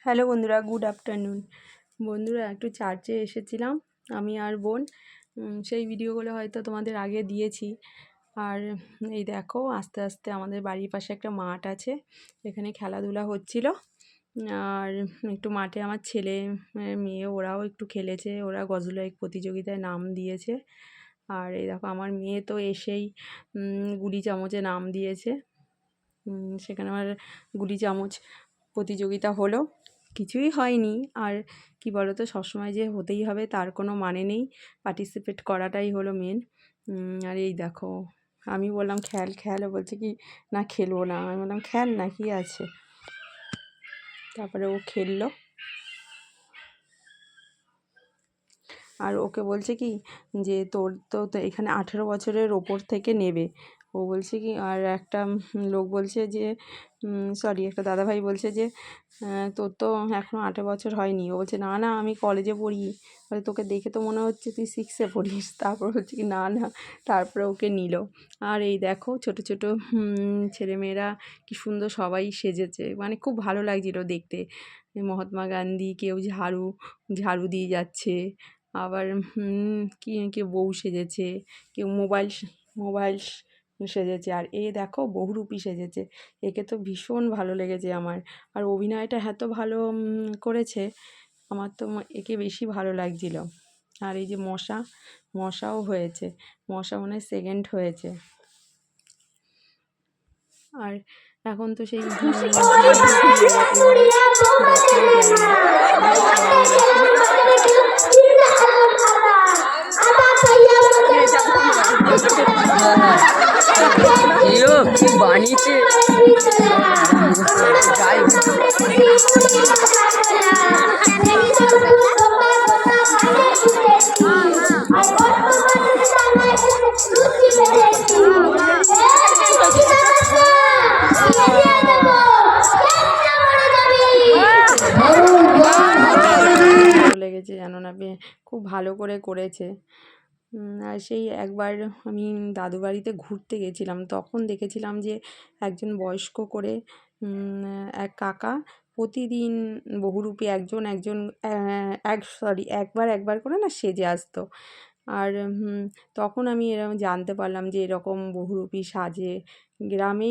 Hello বন্ধুরা, good afternoon. বন্ধুরা, একটু চার্চে এসেছিলাম আমি আর বোন। সেই ভিডিওগুলো হয়তো তোমাদের আগে দিয়েছি। আর এই দেখো, আস্তে আস্তে আমাদের বাড়ির পাশে একটা মাঠ আছে, এখানে খেলাধুলা হচ্ছিল। আর একটু মাঠে আমার ছেলে মেয়ে ওরাও একটু খেলেছে, ওরা গজলয়িক প্রতিযোগিতায় নাম দিয়েছে। আর এই দেখো, আমার মেয়ে তো এসেই গুলি চামচে নাম দিয়েছে। সেখানে আমার গুলি চামচ প্রতিযোগিতা হলো, কিছুই হয়নি। আর কি বলো তো, সবসময় যে হতেই হবে তার কোনো মানে নেই, পার্টিসিপেট করাটাই হলো মেন। আর এই দেখো, আমি বললাম খেল খেল, বলছে কি না খেলবো না। আমি বললাম খেল না, কি আছে। তারপরে ও খেললো। আর ওকে বলছে কি যে তোর তো এখানে 18 বছরের ওপর থেকে নেবে। ও বলছে কি, আর একটা লোক বলছে যে সরি, একটা দাদাভাই বলছে যে তোর তো এখনও 18 বছর হয়নি। ও বলছে না না, আমি কলেজে পড়ি। বলে তোকে দেখে তো মনে হচ্ছে তুই 6-এ পড়িস। তারপর হচ্ছে কি না না, তারপরে ওকে নিল। আর এই দেখো, ছোট ছোট ছেলেমেয়েরা কি সুন্দর সবাই সেজেছে, মানে খুব ভালো লাগছিল দেখতে। মহাত্মা গান্ধী, কেউ ঝাড়ু ঝাড়ু দিয়ে যাচ্ছে। আবার কেউ বউ সেজেছে, কেউ মোবাইল সেজেছে। আর এ দেখো, বহুরূপী সেজেছে। একে তো ভীষণ ভালো লেগেছে আমার। আর অভিনয়টা এত ভালো করেছে, আমার তো একে বেশি ভালো লাগছিল। আর এই যে মশাও হয়েছে, মশা মনে হয় সেকেন্ড হয়েছে। আর এখন তো সেই কি বানিয়েছে লেগেছে, জানো না, খুব ভালো করেছে। আর সেই একবার আমি দাদু বাড়িতে ঘুরতে গেছিলাম, তখন দেখেছিলাম যে একজন বয়স্ক করে এক কাকা প্রতিদিন বহুরূপী একজন একবার করে না সেজে আসতো। আর তখন আমি এরকম জানতে পারলাম যে এরকম বহুরূপী সাজে গ্রামেই।